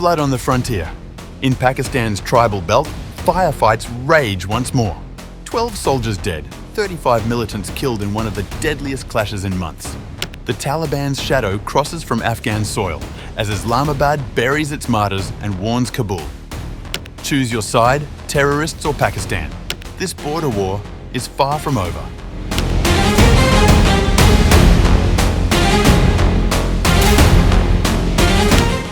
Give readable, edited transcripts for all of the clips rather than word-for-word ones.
Blood on the frontier. In Pakistan's tribal belt, firefights rage once more. 12 soldiers dead, 35 militants killed in one of the deadliest clashes in months. The Taliban's shadow crosses from Afghan soil as Islamabad buries its martyrs and warns Kabul. Choose your side, terrorists or Pakistan. This border war is far from over.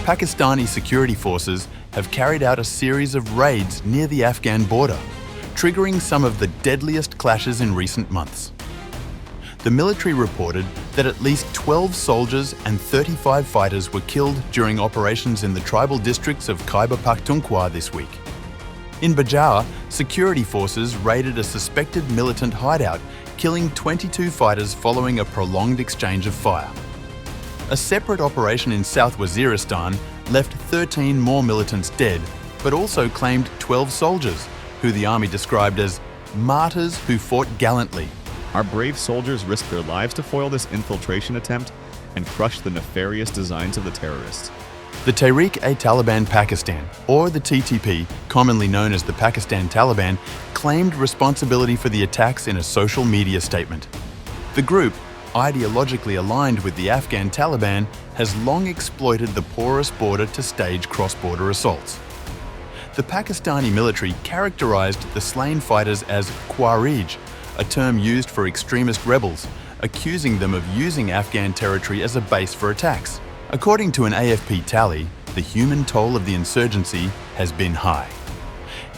Pakistani security forces have carried out a series of raids near the Afghan border, triggering some of the deadliest clashes in recent months. The military reported that at least 12 soldiers and 35 fighters were killed during operations in the tribal districts of Khyber Pakhtunkhwa this week. In Bajar, security forces raided a suspected militant hideout, killing 22 fighters following a prolonged exchange of fire. A separate operation in South Waziristan left 13 more militants dead, but also claimed 12 soldiers, who the army described as martyrs who fought gallantly. Our brave soldiers risked their lives to foil this infiltration attempt and crush the nefarious designs of the terrorists. The Tehreek-e-Taliban Pakistan, or the TTP, commonly known as the Pakistan Taliban, claimed responsibility for the attacks in a social media statement. The group, ideologically aligned with the Afghan Taliban, has long exploited the porous border to stage cross-border assaults. The Pakistani military characterized the slain fighters as Khawarij, a term used for extremist rebels, accusing them of using Afghan territory as a base for attacks. According to an AFP tally, the human toll of the insurgency has been high.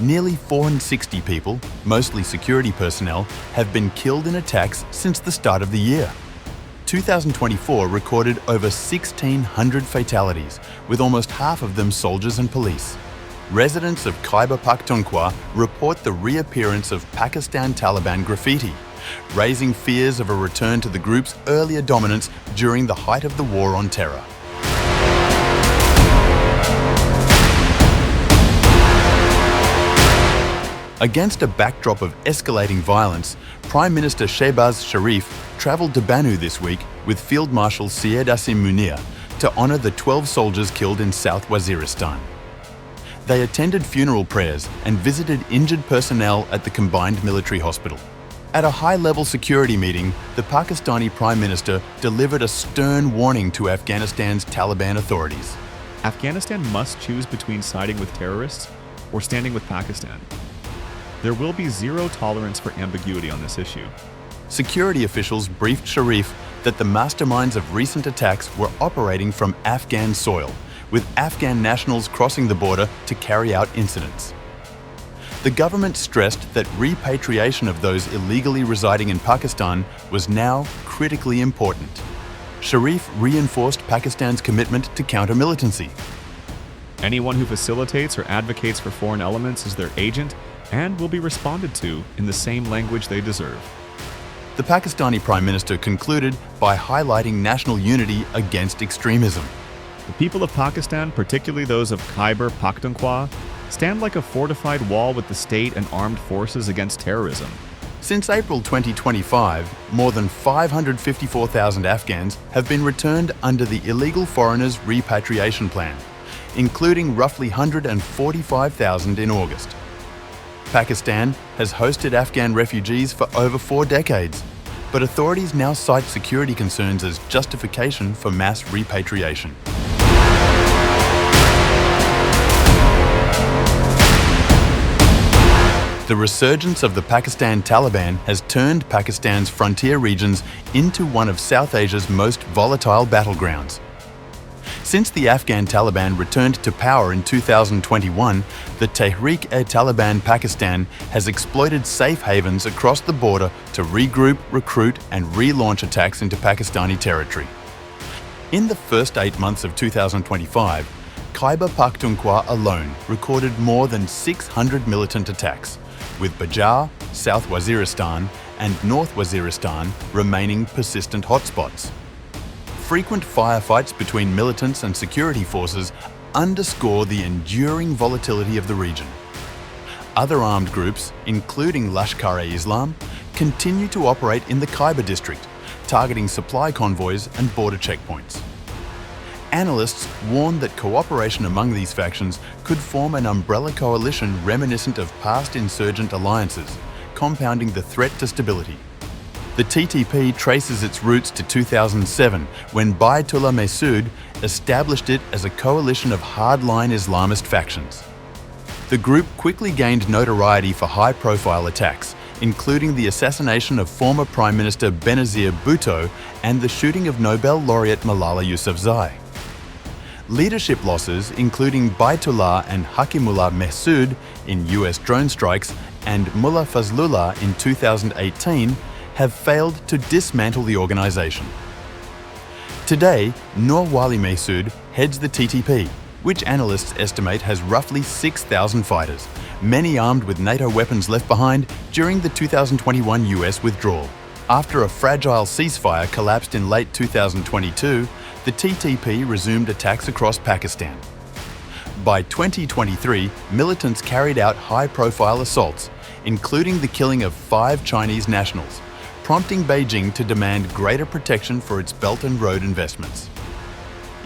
Nearly 460 people, mostly security personnel, have been killed in attacks since the start of the year. 2024 recorded over 1,600 fatalities, with almost half of them soldiers and police. Residents of Khyber Pakhtunkhwa report the reappearance of Pakistan Taliban graffiti, raising fears of a return to the group's earlier dominance during the height of the war on terror. Against a backdrop of escalating violence, Prime Minister Shehbaz Sharif travelled to Bannu this week with Field Marshal Syed Asim Munir to honour the 12 soldiers killed in South Waziristan. They attended funeral prayers and visited injured personnel at the combined military hospital. At a high-level security meeting, the Pakistani Prime Minister delivered a stern warning to Afghanistan's Taliban authorities. Afghanistan must choose between siding with terrorists or standing with Pakistan. There will be zero tolerance for ambiguity on this issue. Security officials briefed Sharif that the masterminds of recent attacks were operating from Afghan soil, with Afghan nationals crossing the border to carry out incidents. The government stressed that repatriation of those illegally residing in Pakistan was now critically important. Sharif reinforced Pakistan's commitment to counter-militancy. Anyone who facilitates or advocates for foreign elements is their agent and will be responded to in the same language they deserve. The Pakistani Prime Minister concluded by highlighting national unity against extremism. The people of Pakistan, particularly those of Khyber Pakhtunkhwa, stand like a fortified wall with the state and armed forces against terrorism. Since April 2025, more than 554,000 Afghans have been returned under the Illegal Foreigners Repatriation Plan, including roughly 145,000 in August. Pakistan has hosted Afghan refugees for over 4 decades, but authorities now cite security concerns as justification for mass repatriation. The resurgence of the Pakistan Taliban has turned Pakistan's frontier regions into one of South Asia's most volatile battlegrounds. Since the Afghan Taliban returned to power in 2021, the Tehreek-e-Taliban Pakistan has exploited safe havens across the border to regroup, recruit and relaunch attacks into Pakistani territory. In the first 8 months of 2025, Khyber Pakhtunkhwa alone recorded more than 600 militant attacks, with Bajar, South Waziristan and North Waziristan remaining persistent hotspots. Frequent firefights between militants and security forces underscore the enduring volatility of the region. Other armed groups, including Lashkar-e-Islam, continue to operate in the Khyber district, targeting supply convoys and border checkpoints. Analysts warned that cooperation among these factions could form an umbrella coalition reminiscent of past insurgent alliances, compounding the threat to stability. The TTP traces its roots to 2007, when Bayatullah Masood established it as a coalition of hardline Islamist factions. The group quickly gained notoriety for high-profile attacks, including the assassination of former Prime Minister Benazir Bhutto and the shooting of Nobel laureate Malala Yousafzai. Leadership losses, including Bayatullah and Hakimullah Masood in US drone strikes and Mullah Fazlullah in 2018, have failed to dismantle the organisation. Today, Nur Wali Masood heads the TTP, which analysts estimate has roughly 6,000 fighters, many armed with NATO weapons left behind during the 2021 US withdrawal. After a fragile ceasefire collapsed in late 2022, the TTP resumed attacks across Pakistan. By 2023, militants carried out high-profile assaults, including the killing of 5 Chinese nationals, prompting Beijing to demand greater protection for its Belt and Road investments.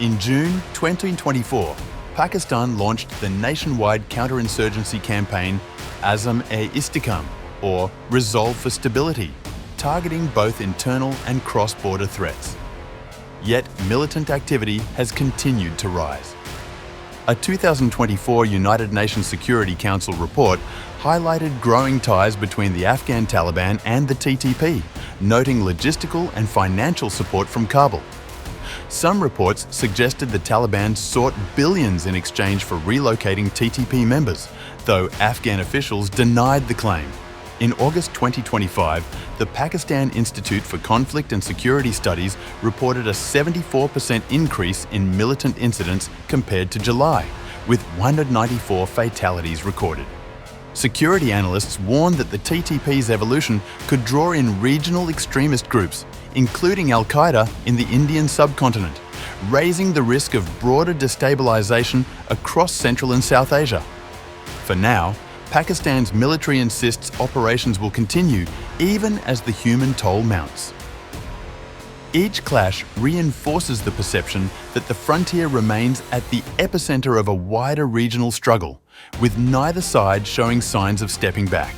In June 2024, Pakistan launched the nationwide counter-insurgency campaign Azm-e-Istikham, or Resolve for Stability, targeting both internal and cross-border threats. Yet militant activity has continued to rise. A 2024 United Nations Security Council report highlighted growing ties between the Afghan Taliban and the TTP, noting logistical and financial support from Kabul. Some reports suggested the Taliban sought billions in exchange for relocating TTP members, though Afghan officials denied the claim. In August 2025, the Pakistan Institute for Conflict and Security Studies reported a 74% increase in militant incidents compared to July, with 194 fatalities recorded. Security analysts warned that the TTP's evolution could draw in regional extremist groups, including Al-Qaeda in the Indian subcontinent, raising the risk of broader destabilisation across Central and South Asia. For now, Pakistan's military insists operations will continue even as the human toll mounts. Each clash reinforces the perception that the frontier remains at the epicenter of a wider regional struggle, with neither side showing signs of stepping back.